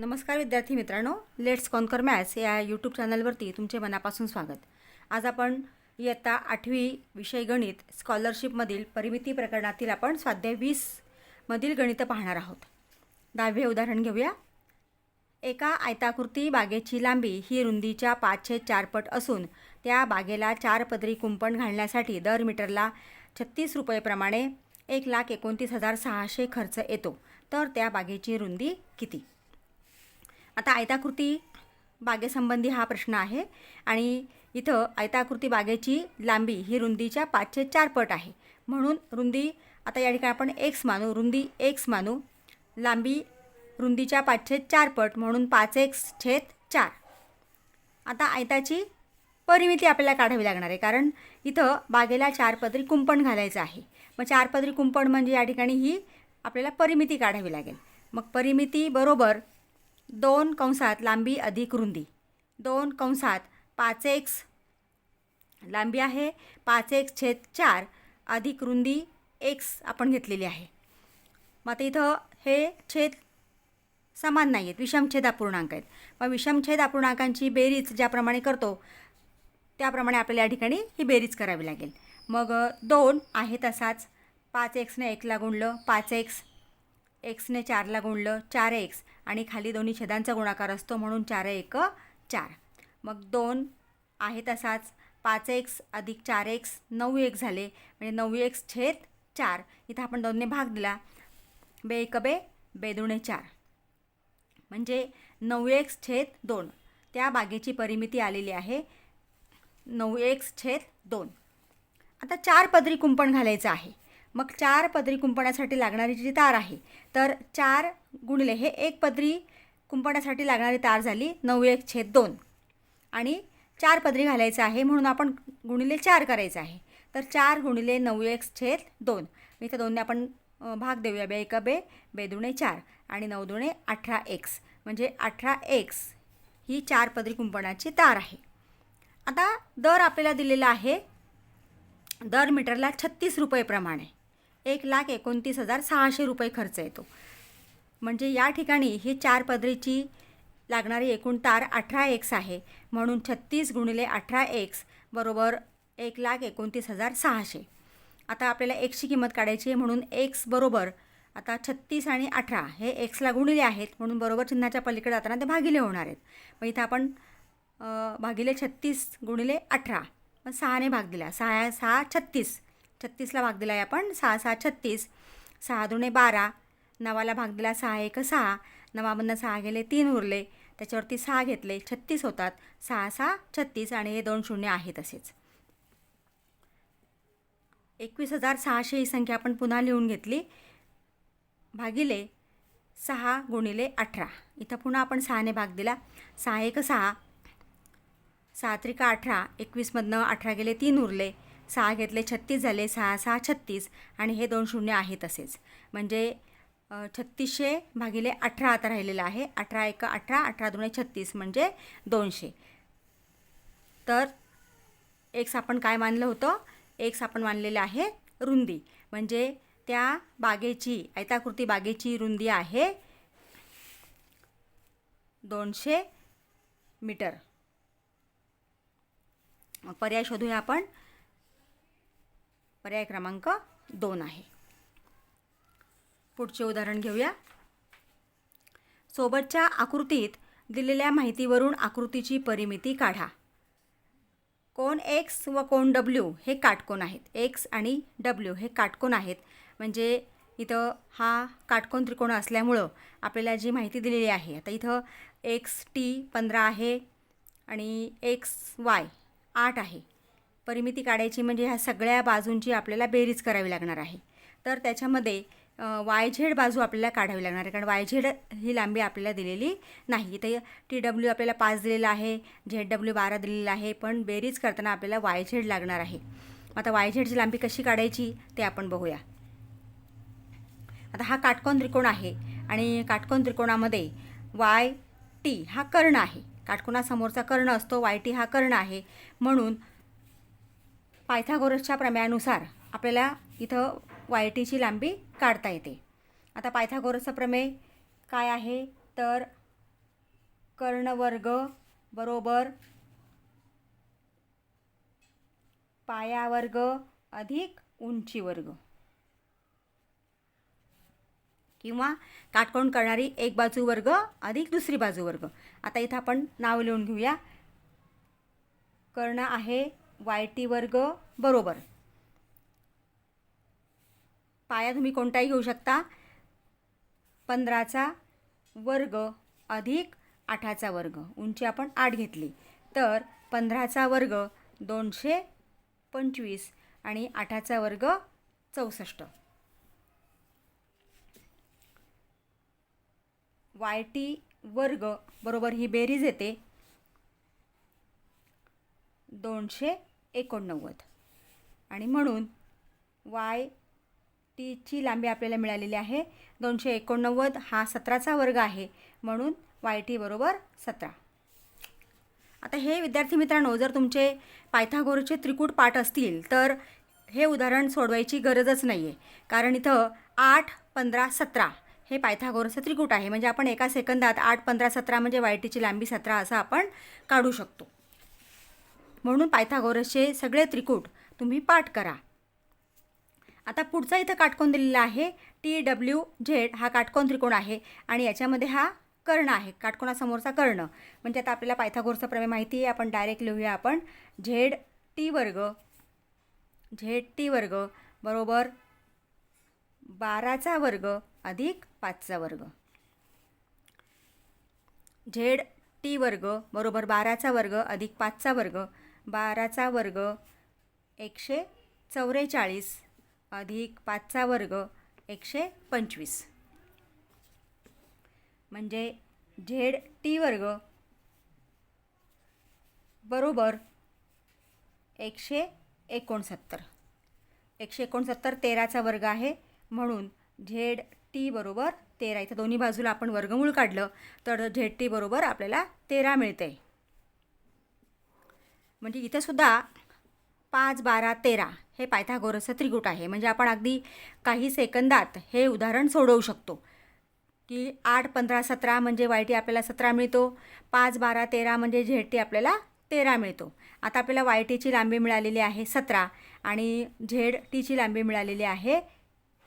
नमस्कार विद्यार्थी मित्रांनो, लेट्स कॉन्कर मॅथ्स या यूट्यूब चॅनलवरती तुमचे मनापासून स्वागत. आज आपण इयत्ता 8वी विषय गणित स्कॉलरशिपमधील परिमिती प्रकरणातील आपण स्वाध्याय 20 मधील गणित पाहणार आहोत. 10वे उदाहरण घेऊया. एका आयताकृती बागेची लांबी ही रुंदीच्या 5/4 पट असून त्या बागेला 4 पदरी कुंपण घालण्यासाठी दर मीटरला 36 रुपये प्रमाणे 1,29,600 खर्च येतो. तर त्या बागेची रुंदी किती? आता आयताकृती बागेसंबंधी हा प्रश्न आहे आणि इथं आयताकृती बागेची लांबी ही रुंदीच्या 5/4 पट आहे. म्हणून रुंदी आता या ठिकाणी आपण x मानू, रुंदी x मानू, लांबी रुंदीच्या 5/4 पट म्हणून 5x/4. आता आयताची परिमिती आपल्याला काढावी लागणार आहे, कारण इथं बागेला 4 पदरी कुंपण घालायचं आहे. मग 4 पदरी कुंपण म्हणजे या ठिकाणी ही आपल्याला परिमिती काढावी लागेल. मग परिमिती बरोबर 2 कंसात लांबी अधिक रुंदी, 2 कंसात 5x लांबी आहे 5x/4 अधिक रुंदी x आपण घेतलेली आहे. मग आता इथं हे छेद समान नाही आहेत, विषमछेद अपूर्णांक आहेत. मग विषमछेद अपूर्णांकांची बेरीज ज्याप्रमाणे करतो त्याप्रमाणे आपल्याला या ठिकाणी ही बेरीज करावी लागेल. मग 2 आहे तसाच 5xने 1ला गुणलं 5x, xने 4ला गुणलं 4x आणि खाली दोन्ही छेदांचा गुणाकार असतो म्हणून 4×1=4. मग 2 आहे तसाच 5x अधिक 4x 9x झाले म्हणजे 9x/4. इथं आपण 2ने भाग दिला, 2×1=2, 2×2=4 म्हणजे 9x/2. त्या बागेची परिमिती आलेली आहे 9x/2. आता 4 पदरी कुंपण घालायचं आहे. मग 4 पदरी कुंपणासाठी लागणारी जी तार आहे तर 4 गुणिले हे 1 पदरी कुंपणासाठी लागणारी तार झाली 9x/2 आणि 4 पदरी घालायचं आहे म्हणून आपण गुणिले 4 करायचं आहे. तर 4 गुणिले 9x/2. इथं 2ने आपण भाग देऊया, 2×1=2, 2×2=4 आणि 9×2=18x म्हणजे 18x ही 4 पदरी कुंपणाची तार आहे. आता दर आपल्याला दिलेला आहे दर मीटरला 36 रुपये प्रमाणे 1,29,600 रुपये खर्च येतो. म्हणजे या ठिकाणी ही 4 पदरीची लागणारी एकूण तार 18x आहे म्हणून 36 गुणिले 18x बरोबर 1,29,600. आता आपल्याला xची किंमत काढायची आहे म्हणून x बरोबर आता 36 आणि 18 हे xला गुणिले आहेत म्हणून बरोबर चिन्हाच्या पलीकडे जाताना ते भागिले होणार आहेत. मग इथं आपण भागिले 36 गुणिले 18 मग 6ने भाग दिला, 6×6 = 36, 36ला भाग दिला आहे आपण 6×6 = 36, 6×2=12, 9ला भाग दिला 6×1=6, 9मधनं 6 गेले 3 उरले, त्याच्यावरती 6 घेतले 36 होतात, 6×6 = 36 आणि हे 2 शून्य आहे तसेच. 21,600 ही संख्या आपण पुन्हा लिहून घेतली भागिले 6 गुणिले 18. इथं पुन्हा आपण 6ने भाग दिला, 6×1=6, 6×3=18, 21मधनं 18 गेले 3 उरले, 6 घेतले 36 झाले, 6×6 = 36 आणि हे 2 शून्य आहे तसेच. म्हणजे 3600 भागिले 18 आता राहिलेलं आहे, 18×1=18, 18×2=36 म्हणजे 200. तर x आपण काय मानलं होतं, x आपण मानलेलं आहे रुंदी. म्हणजे त्या बागेची आयताकृती बागेची रुंदी आहे 200 मीटर. मग पर्याय शोधूया आपण. पर्याय क्रमांक 2 आहे. पुढचे उदाहरण घेऊया. सोबतच्या आकृतीत दिलेल्या माहितीवरून आकृतीची परिमिती काढा. कोन x व कोन w हे काटकोन आहेत. x आणि w हे काटकोन आहेत. म्हणजे इथं हा काटकोन त्रिकोण असल्यामुळं आपल्याला जी माहिती दिलेली आहे, आता इथं xt 15 आहे आणि xy 8 आहे. परिमिती काढायची म्हणजे ह्या सगळ्या बाजूंची आपल्याला बेरीज करावी लागणार आहे. तर त्याच्यामध्ये yz बाजू आपल्याला काढावी लागणार आहे, कारण yz ही लांबी आपल्याला दिलेली नाही. इथे tw आपल्याला 5 दिलेला आहे, zw 12 दिलेला आहे, पण बेरीज करताना आपल्याला yz लागणार आहे. आता yzची लांबी कशी काढायची ते आपण बघूया. आता हा काटकोन त्रिकोण आहे आणि काटकोन त्रिकोणामध्ये yt हा कर्ण आहे. काटकोनासमोरचा कर्ण असतो, yt हा कर्ण आहे. म्हणून पायथागोरसच्या प्रमेयानुसार आपल्याला इथं ytची लांबी काढता येते. आता पायथागोरसचा प्रमेय काय आहे तर कर्णवर्ग बरोबर पायावर्ग अधिक उंची वर्ग, किंवा काटकोन करणारी एक बाजू वर्ग अधिक दुसरी बाजू वर्ग. आता इथं आपण नाव लिहून घेऊया. कर्ण आहे YT वर्ग बरोबर पाया तुम्ही कोणताही घेऊ शकता, 15चा वर्ग अधिक 8चा वर्ग. उंची आपण 8 घेतली तर 15चा वर्ग 225 आणि 8चा वर्ग 64. YT वर्ग बरोबर ही बेरीज येते 289 आणि म्हणून YTची लांबी आपल्याला मिळालेली आहे 289. हा 17चा वर्ग आहे म्हणून YT बरोबर 17. आता हे विद्यार्थी मित्रांनो, जर तुमचे पायथागोरसचे त्रिकूट पाठ असतील तर हे उदाहरण सोडवायची गरजच नाही आहे, कारण इथं 8, 15, 17 हे पायथागोरसचे त्रिकूट आहे. म्हणजे आपण एका सेकंदात 8, 15, 17 म्हणजे YTची लांबी 17 असं आपण काढू शकतो. म्हणून पायथागोरसचे सगळे त्रिकूट तुम्ही पाठ करा. आता पुढचा इथं काटकोन दिलेला आहे TWZ. हा काटकोन त्रिकोण आहे आणि याच्यामध्ये हा कर्ण आहे, काटकोनासमोरचा कर्ण. म्हणजे आता आपल्याला पायथागोरसचा प्रमेय माहिती आहे, आपण डायरेक्ट लिहूया. आपण ZT वर्ग बरोबर 12चा वर्ग अधिक 5चा वर्ग. ZT वर्ग बरोबर 12चा वर्ग अधिक 5चा वर्ग. 12चा वर्ग 144 अधिक 5चा वर्ग 125. म्हणजे ZT वर्ग बरोबर 169. 169 13चा वर्ग आहे म्हणून ZT बरोबर 13. इथं दोन्ही बाजूला आपण वर्गमूळ काढलं तर ZT बरोबर आपल्याला 13 मिळते. म्हणजे इथे सुद्धा 5, 12, 13 हे पायथागोरसचं त्रिकूट आहे. म्हणजे आपण अगदी काही सेकंदात हे उदाहरण सोडवू शकतो की 8, 15, 17 म्हणजे YT आपल्याला 17 मिळतो, 5, 12, 13 म्हणजे ZT आपल्याला 13 मिळतो. आता आपल्याला YTची लांबी मिळालेली आहे 17 आणि ZTची लांबी मिळालेली आहे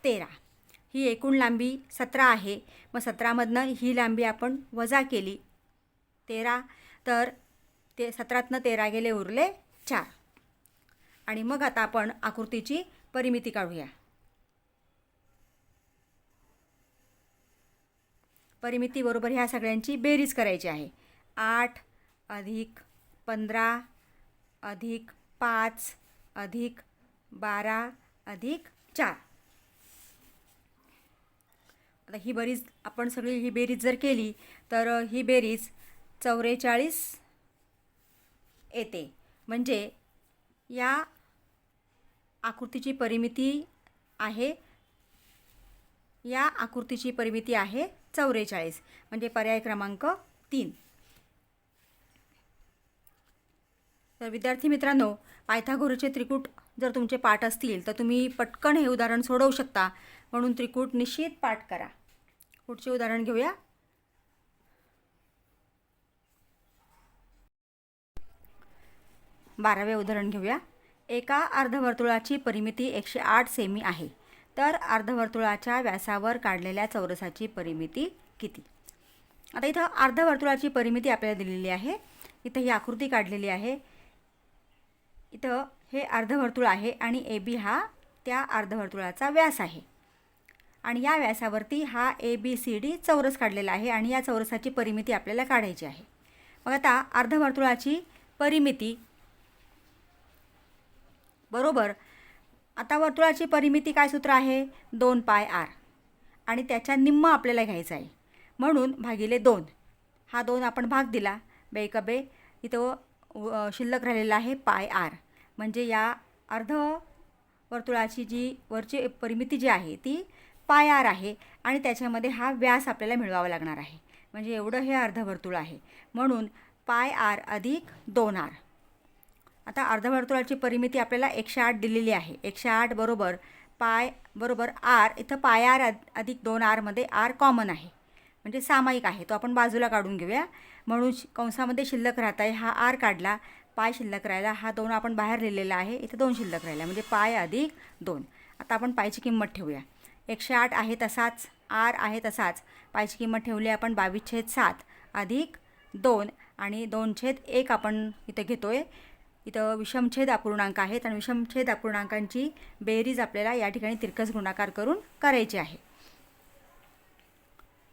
13. ही एकूण लांबी 17 आहे. मग 17मधनं ही लांबी आपण वजा केली 13, तर ते 17तनं 13 गेले, उरले 4. आणि मग आता आपण आकृतीची परिमिती काढूया. परिमिती बरोबर ह्या सगळ्यांची बेरीज करायची आहे. 8 अधिक 15 अधिक 5 अधिक 12 अधिक 4. आता ही बेरीज आपण सगळी ही बेरीज जर केली तर ही बेरीज 44 येते. म्हणजे या आकृतीची परिमिती आहे, या आकृतीची परिमिती आहे 44. म्हणजे पर्याय क्रमांक 3. तर विद्यार्थी मित्रांनो, पायथागोरसचे त्रिकूट जर तुमचे पाठ असतील तर तुम्ही पटकन हे उदाहरण सोडवू शकता. म्हणून त्रिकूट निश्चित पाठ करा. पुढचे उदाहरण घेऊया. बारावे उदाहरण घेऊया. एका अर्धवर्तुळाची परिमिती 108 सेमी आहे, तर अर्धवर्तुळाच्या व्यासावर काढलेल्या चौरसाची परिमिती किती? आता इथं अर्धवर्तुळाची परिमिती आपल्याला दिलेली आहे. इथं ही आकृती काढलेली आहे. इथं हे अर्धवर्तुळ आहे आणि AB हा त्या अर्धवर्तुळाचा व्यास आहे आणि या व्यासावरती हा ABCD चौरस काढलेला आहे आणि या चौरसाची परिमिती आपल्याला काढायची आहे. मग आता अर्धवर्तुळाची परिमिती बरोबर, आता वर्तुळाची परिमिती काय सूत्र आहे? 2πr आणि त्याच्या निम्म आपल्याला घ्यायचं आहे म्हणून भागिले 2. हा 2 आपण भाग दिला, बेकबे इथं शिल्लक राहिलेला आहे πr. म्हणजे या अर्धवर्तुळाची जी वरची परिमिती जी आहे ती πr आहे आणि त्याच्यामध्ये हा व्यास आपल्याला मिळवावा लागणार आहे. म्हणजे एवढं हे अर्धवर्तुळ आहे म्हणून πr अधिक 2r. आता अर्धवर्तुळाची परिमिती आपल्याला 108 दिलेली आहे. 108 बरोबर पाय बरोबर r. इथं πr अधिक 2r मध्ये r कॉमन आहे म्हणजे सामायिक आहे, तो आपण बाजूला काढून घेऊया. म्हणून कंसामध्ये शिल्लक राहत आहे हा आर काढला, पाय शिल्लक राहिला, हा 2 आपण बाहेर लिहिलेला आहे, इथे 2 शिल्लक राहिला म्हणजे पाय अधिक 2. आता आपण पायची किंमत ठेवूया. 108 आहे तसाच, आर आहे तसाच, पायची किंमत ठेवली आपण 22/7 अधिक 2 आणि 2/1 आपण इथे घेतो आहे. इथं विषमछेद अपूर्णांक आहेत आणि विषमछेद अपूर्णांकांची बेरीज आपल्याला या ठिकाणी तिरकस गुणाकार करून करायची आहे.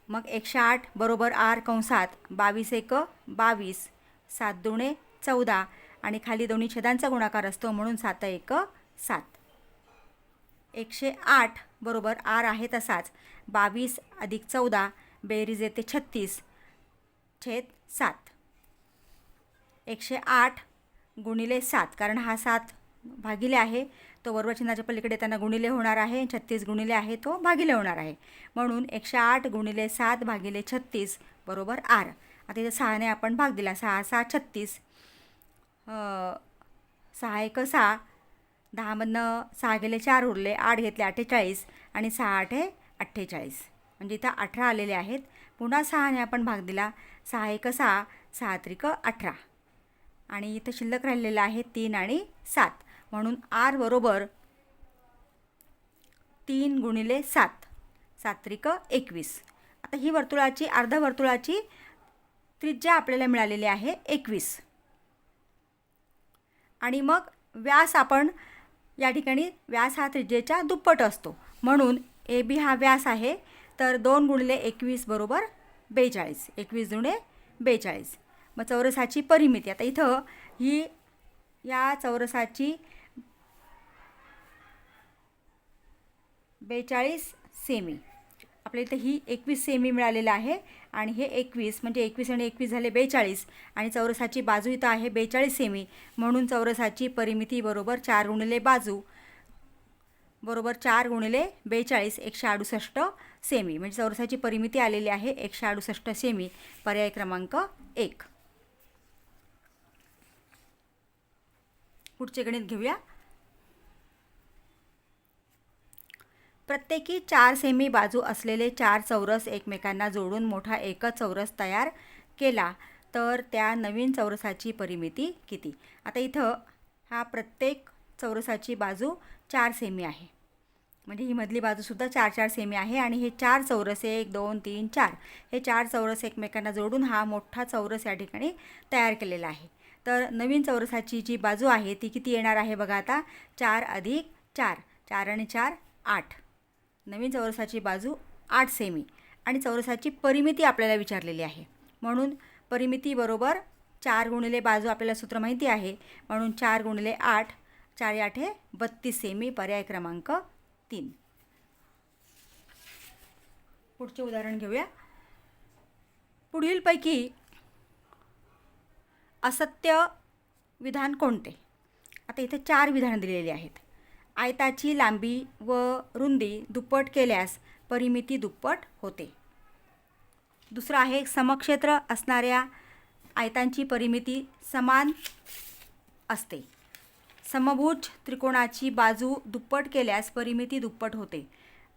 मग 108 बरोबर आर कंसात 22 × 22, 7 दुणे 14 आणि खाली दोन्ही छेदांचा गुणाकार असतो म्हणून 7 × 1 = 7. 108 बरोबर आर आहे तसाच 22 अधिक 14 बेरीज येते 36/7. 108 गुणिले 7, कारण हा 7 भागिले आहे तो बरोबर चिन्हाच्या पलीकडे त्यांना गुणिले होणार आहे. 36 गुणिले आहे तो भागिले होणार आहे. म्हणून 108 गुणिले 7 भागिले 36 बरोबर आर. आता इथे 6ने आपण भाग दिला. 6 × 6 = 36, 6 × 1 = 6, 10मधनं 6 गेले 4 उरले, 8 घेतले 48 आणि 6 × 8 = 48. म्हणजे इथं 18 आलेले आहेत. पुन्हा 6ने आपण भाग दिला. 6 × 1 = 6, 6 × 3 = 18 आणि इथं शिल्लक राहिलेलं आहे 3 आणि 7. म्हणून आर बरोबर 3 गुणिले 7, 7 × 3 = 21. आता ही वर्तुळाची अर्धवर्तुळाची त्रिज्या आपल्याला मिळालेली आहे 21. आणि मग व्यास आपण या ठिकाणी व्यास हा त्रिज्येच्या दुप्पट असतो म्हणून ए बी हा व्यास आहे. तर 2 गुणिले 21 बरोबर 42. 21 दुणे 42. मग चौरसाची परिमिती. आता इथं ही या चौरसाची 42 सेमी. आपल्या इथं ही 21 सेमी मिळालेलं आहे आणि हे 21 म्हणजे 21 आणि 21 झाले 42 आणि चौरसाची बाजू इथं आहे 42 सेमी. म्हणून चौरसाची परिमिती बरोबर 4 गुणिले बाजू बरोबर 4 गुणिले 42 168 सेमी. म्हणजे चौरसाची परिमिती आलेली आहे 168 सेमी. पर्याय क्रमांक 1. पुढचे गणित घेऊया. प्रत्येकी 4 सेमी बाजू असलेले 4 चौरस एकमेकांना जोडून मोठा एकच चौरस तयार केला तर त्या नवीन चौरसाची परिमिती किती? आता इथं हा प्रत्येक चौरसाची बाजू 4 सेमी आहे. म्हणजे ही मधली बाजूसुद्धा 4-4 सेमी आहे आणि हे 4 चौरस 1 2 3 4 हे 4 चौरस एकमेकांना जोडून हा मोठा चौरस या ठिकाणी तयार केलेला आहे. तर नवीन चौरसाची जी बाजू आहे ती किती येणार आहे बघा. आता 4 अधिक 4, 4 आणि 4 8. नवीन चौरसाची बाजू 8 सेमी आणि चौरसाची परिमिती आपल्याला विचारलेली आहे. म्हणून परिमिती बरोबर 4 गुणिले बाजू आपल्याला सूत्र माहिती आहे म्हणून 4 गुणिले 8, 4 × 8 = 32 सेमी. पर्याय क्रमांक 3. पुढचे उदाहरण घेऊया. पुढीलपैकी असत्य विधान कोणते? आता इथे 4 विधान दिलेली आहेत. आयताची लांबी व रुंदी दुप्पट केल्यास परिमिती दुप्पट होते. दुसरं आहे समक्षेत्र असणाऱ्या आयतांची परिमिती समान असते. समभुज त्रिकोणाची बाजू दुप्पट केल्यास परिमिती दुप्पट होते.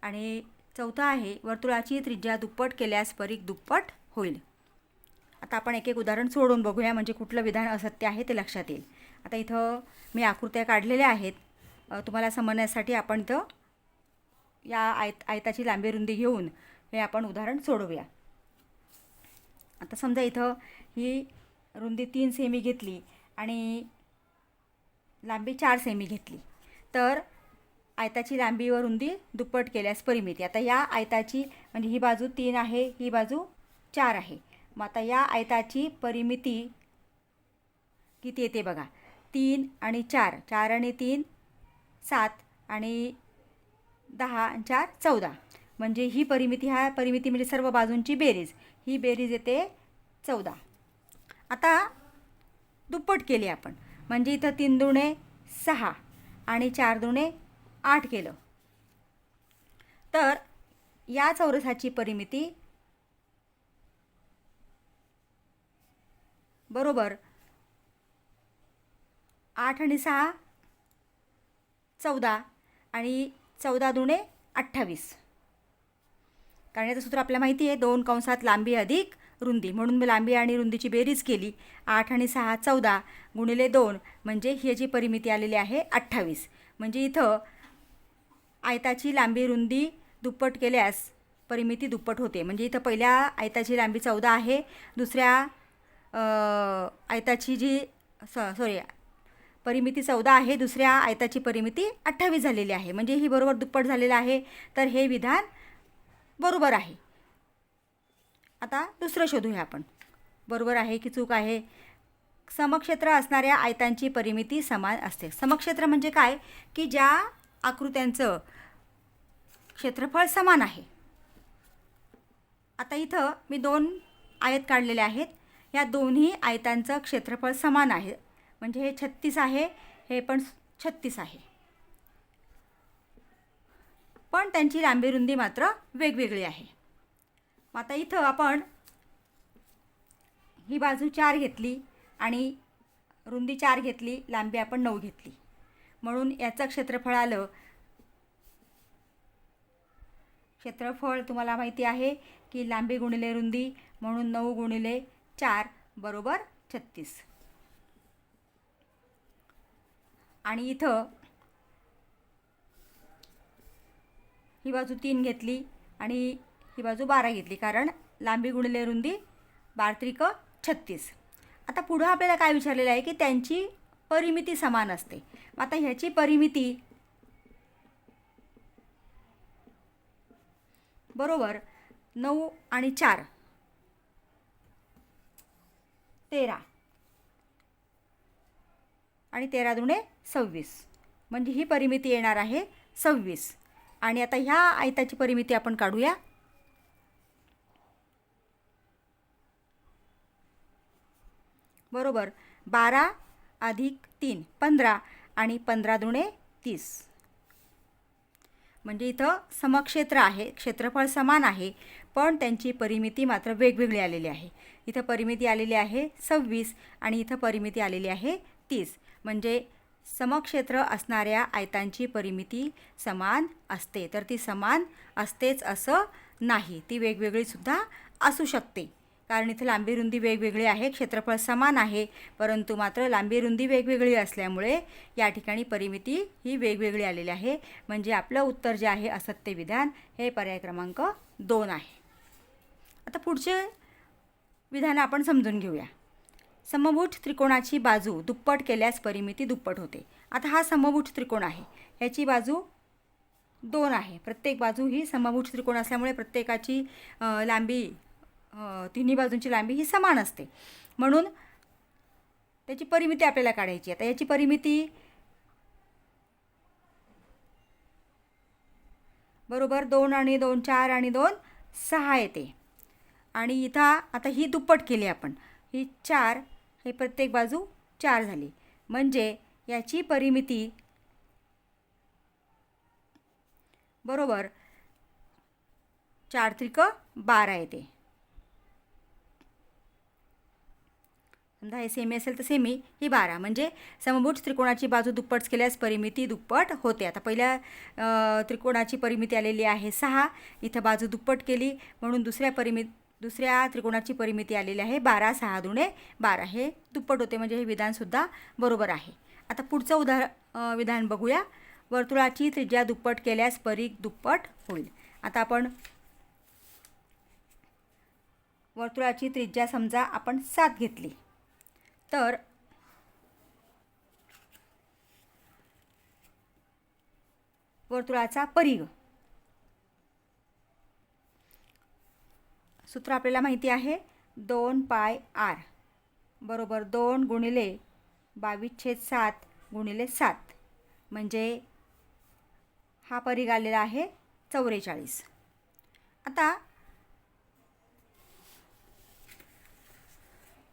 आणि चौथं आहे वर्तुळाची त्रिज्या दुप्पट केल्यास परिघ दुप्पट होईल. आता आपण एक एक उदाहरण सोडून बघूया म्हणजे कुठलं विधान असत्य आहे ते लक्षात येईल. आता इथं मी आकृत्या काढलेल्या आहेत. तुम्हाला समजण्यासाठी आपण इथं या आयताची लांबी रुंदी घेऊन हे आपण उदाहरण सोडवूया. आता समजा इथं ही रुंदी 3 सेमी घेतली आणि लांबी 4 सेमी घेतली तर आयताची लांबी व रुंदी दुप्पट केल्यास परिमिती. आता या आयताची म्हणजे ही बाजू 3 आहे, ही बाजू 4 आहे. मग आता या आयताची परिमिती किती येते बघा. 3 आणि 4, 4 आणि 3 7 आणि 10 आणि 4 14. म्हणजे ही परिमिती परिमिती म्हणजे सर्व बाजूंची बेरीज. ही बेरीज येते 14. आता दुप्पट केली आपण म्हणजे इथं 3 दुणे 6 आणि 4 दुणे 8 केलं तर या चौरसाची परिमिती बरोबर 8 आणि 6 14 आणि 14 दुणे 28. कारण याचं सूत्र आपल्याला माहिती आहे, 2 कंसात लांबी अधिक रुंदी, म्हणून मी लांबी आणि रुंदीची बेरीज केली. 8 आणि 6 14 गुणिले 2 म्हणजे ही जी परिमिती आलेली आहे 28. म्हणजे इथं आयताची लांबी रुंदी दुप्पट केल्यास परिमिती दुप्पट होते. म्हणजे इथं पहिल्या आयताची लांबी 14 आहे, दुसऱ्या आयताची जी परिमिती 14 आहे, दुसऱ्या आयताची परिमिती 28 झालेली आहे. म्हणजे ही बरोबर दुप्पट झालेलं आहे. तर हे विधान बरोबर आहे. आता दुसरं शोधूया आपण, बरोबर आहे की चूक आहे. समक्षेत्र असणाऱ्या आयतांची परिमिती समान असते. समक्षेत्र म्हणजे काय, की ज्या आकृत्यांचं क्षेत्रफळ समान आहे. आता इथं मी 2 आयत काढलेले आहेत. या दोन्ही आयतांचं क्षेत्रफळ समान आहे. म्हणजे हे 36 आहे, हे पण 36 आहे, पण त्यांची लांबी रुंदी मात्र वेगवेगळी आहे. आता इथं आपण ही बाजू 4 घेतली आणि रुंदी 4 घेतली, लांबी आपण 9 घेतली, म्हणून याचं क्षेत्रफळ आलं. क्षेत्रफळ तुम्हाला माहिती आहे की लांबी गुणिले रुंदी, म्हणून 9 गुणिले 4 बरोबर 36. आणि इथं ही बाजू 3 घेतली आणि ही बाजू 12 घेतली, कारण लांबी गुणिले रुंदी 12 36. आता पुढं आपल्याला काय विचारलेलं आहे की त्यांची परिमिती समान असते. आता ह्याची परिमिती बरोबर 9 आणि 4 13 आणि 13 दुणे 26, म्हणजे ही परिमिती येणार आहे 26. आणि आता ह्या आयताची परिमिती आपण काढूया. बरोबर 12 अधिक 3 15 आणि 15 दुणे 30, म्हणजे इथं समक्षेत्र आहे, क्षेत्रफळ समान आहे, पण त्यांची परिमिती मात्र वेगवेगळी आलेली आहे. इथं परिमिती आलेली आहे 26 आणि इथं परिमिती आलेली आहे 30. म्हणजे समक्षेत्र असणाऱ्या आयतांची परिमिती समान असते. तर ती समान असतेच असं नाही, ती वेगवेगळीसुद्धा असू शकते. कारण इथं लांबी रुंदी वेगवेगळी आहे, क्षेत्रफळ समान आहे, परंतु मात्र लांबी रुंदी वेगवेगळी असल्यामुळे या ठिकाणी परिमिती ही वेगवेगळी आलेली आहे. म्हणजे आपलं उत्तर जे आहे असत्य विधान हे पर्याय क्रमांक 2 आहे. आता पुढचे विधान आपण समजून घेऊया. समभुज त्रिकोणाची बाजू दुप्पट केल्यास परिमिती दुप्पट होते. आता हा समभुज त्रिकोण आहे, ह्याची बाजू 2 आहे. प्रत्येक बाजू ही समभुज त्रिकोण असल्यामुळे प्रत्येकाची लांबी तिन्ही बाजूंची लांबी ही समान असते, म्हणून त्याची परिमिती आपल्याला काढायची. आता याची परिमिती बरोबर 2 आणि 2 4 आणि 2 6 येते. आणि इथं आता ही दुप्पट केली आपण, ही 4, हे प्रत्येक बाजू 4 झाली, म्हणजे याची परिमिती बरोबर 4 त्रिक 12 येते. समजा हे सेमी असेल तर सेमी ही 12, म्हणजे समभुज त्रिकोणाची बाजू दुप्पट केल्यास परिमिती दुप्पट होते. आता पहिल्या त्रिकोणाची परिमिती आलेली आहे 6, इथं बाजू दुप्पट केली, म्हणून दुसऱ्या त्रिकोणाची परिमिती आलेली आहे 12. 6 दुणे 12 हे दुप्पट होते, म्हणजे हे विधानसुद्धा बरोबर आहे. आता पुढचं विधान बघूया. वर्तुळाची त्रिज्या दुप्पट केल्यास परिघ दुप्पट होईल. आता आपण वर्तुळाची त्रिज्या समजा आपण 7 घेतली, तर वर्तुळाचा परिघ सूत्र आपल्याला माहिती आहे 2πr बरोबर 2 गुणिले 22/7 गुणिले 7, म्हणजे हा परिघ आलेला आहे 44. आता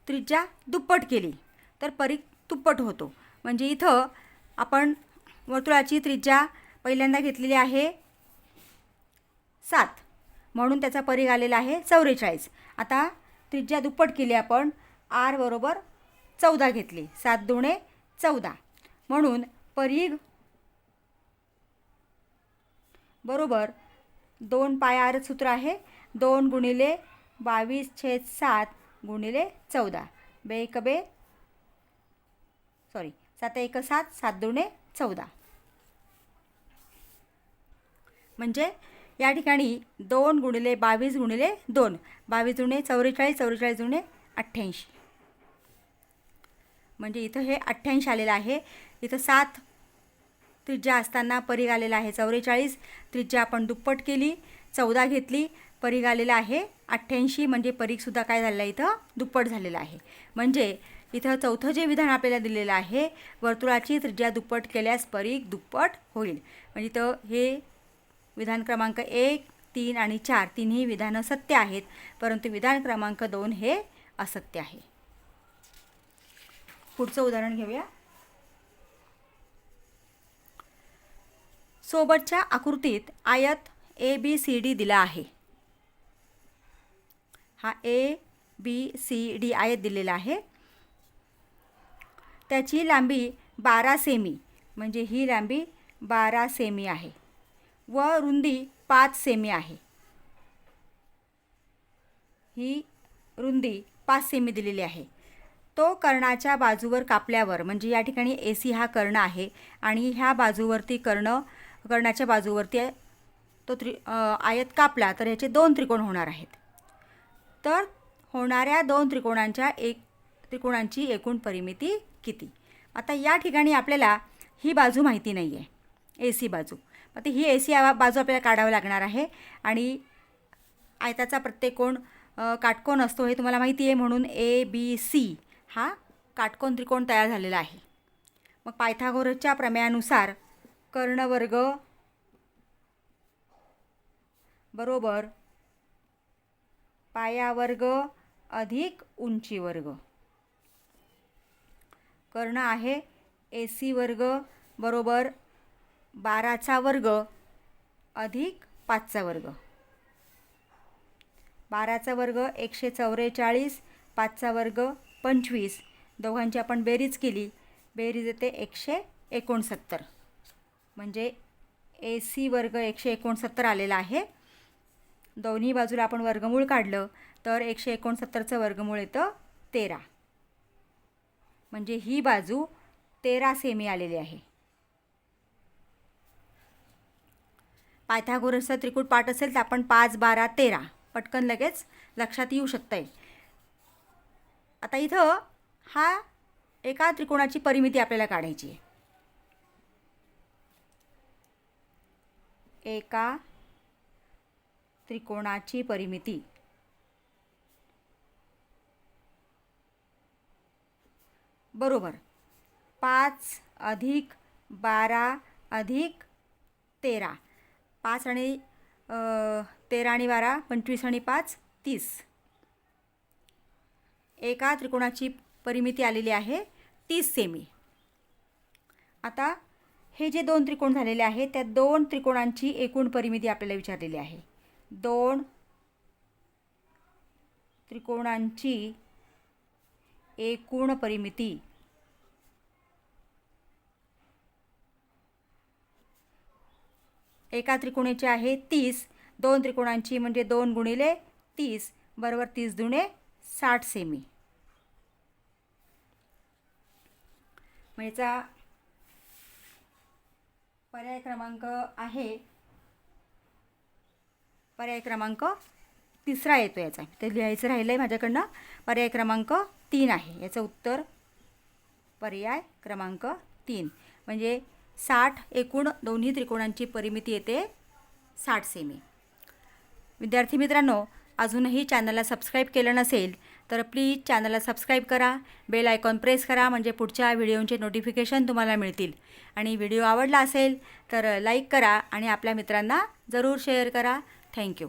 त्रिज्या दुप्पट केली तर परिघ दुप्पट होतो. म्हणजे इथं आपण वर्तुळाची त्रिज्या पहिल्यांदा घेतलेली आहे 7, म्हणून त्याचा परिघ आलेला आहे 44. आता त्रिज्या दुप्पट केली आपण, r बरोबर 14 घेतली, 7 दुणे 14, म्हणून परिघ बरोबर 2πr सूत्र आहे 2 गुणिले 22/7 गुणिले 14 7 1 7 7 2 14. म्हणजे या ठिकाणी 2 गुणिले 22 गुणिले 2 22 दुणे 44 44 दुणे 88. म्हणजे इथं हे 88 आलेलं आहे. इथं 7 त्रिज्या असताना परीघ आलेला आहे 44. त्रिज्या आपण दुप्पट केली, 14 घेतली, परीघ आलेला आहे 88. म्हणजे परीघसुद्धा काय झालेलं आहे इथं दुप्पट झालेलं आहे. म्हणजे इथं चौथं जे विधान आपल्याला दिलेलं आहे, वर्तुळाची त्रिज्या दुप्पट केल्यास परीघ दुप्पट होईल. म्हणजे इथं हे विधान क्रमांक 1, 3 आणि 4 तिन्ही विधानं सत्य आहेत, परंतु विधान क्रमांक 2 हे असत्य आहे. पुढचं उदाहरण घेऊया. सोबतच्या आकृतीत आयत ABCD दिला आहे. हा ABCD आयत दिलेला आहे. त्याची लांबी 12 सेमी, म्हणजे ही लांबी 12 सेमी आहे व रुंदी 5 सेमी आहे. ही रुंदी 5 सेमी दिलेली आहे. तो कर्णाच्या बाजूवर कापल्यावर, म्हणजे या ठिकाणी AC हा कर्ण आहे आणि ह्या बाजूवरती कर्णाच्या बाजूवरती तो आयत कापला तर ह्याचे 2 त्रिकोण होणार आहेत. तर होणाऱ्या 2 त्रिकोणांची एकूण परिमिती किती? आता या ठिकाणी आपल्याला ही बाजू माहिती नाही आहे, AC बाजू. आता ही AC बाजू आपल्याला काढावं लागणार आहे आणि आयताचा प्रत्येक कोण काटकोन असतो हे तुम्हाला माहिती आहे, म्हणून ABC हा काटकोन त्रिकोण तयार झालेला आहे. मग पायथागोरसच्या प्रमेयानुसार कर्णवर्ग बरोबर पायावर्ग अधिक उंची वर्ग. कर्ण आहे AC वर्ग बरोबर 12चा वर्ग अधिक 5चा वर्ग. 12चा वर्ग 144, 5चा वर्ग 25. दोघांची आपण बेरीज केली, बेरीज येते 169. म्हणजे AC वर्ग 169 आलेला आहे. दोन्ही बाजूला आपण वर्गमूळ काढलं तर 169चं वर्गमूळ येतं 13. म्हणजे ही बाजू 13 सेमी आलेली आहे. पायथागोरसचा त्रिकूट पाठ असेल तर आपण 5 12 13 पटकन लगेच लक्षात येऊ शकतंय. आता इथं हा एका त्रिकोणाची परिमिती आपल्याला काढायची आहे. एका त्रिकोणाची परिमिती बरोबर 5 अधिक 12 अधिक 13. 5 आणि 13 आणि 12 25 आणि 5 30. एका त्रिकोणाची परिमिती आलेली आहे 30 सेमी. आता हे जे 2 त्रिकोण झालेले आहेत त्या 2 त्रिकोणांची एकूण परिमिती आपल्याला विचारलेली आहे. 2 त्रिकोणांची एकूण परिमिती एका त्रिकोणाची आहे 30. 2 त्रिकोणांची म्हणजे 2 गुणिले 30 बरोबर 30 दुणे 60 सेमी. याचा पर्याय क्रमांक आहे, पर्याय क्रमांक 3 येतो याचा. ते लिहायचं राहिलं आहे माझ्याकडनं. पर्याय क्रमांक 3 आहे याचं उत्तर. पर्याय क्रमांक 3 म्हणजे 60 एकूण दोन्ही त्रिकोणांची परिमिती येते 60 सेमी. विद्यार्थी मित्रांनो, अजूनही चॅनलला सबस्क्राईब केलं नसेल तर प्लीज चॅनलला सबस्क्राईब करा, बेल आयकॉन प्रेस करा, म्हणजे पुढच्या व्हिडिओचे नोटिफिकेशन तुम्हाला मिळतील. आणि व्हिडिओ आवडला असेल तर लाईक करा आणि आपल्या मित्रांना जरूर शेअर करा. थँक्यू.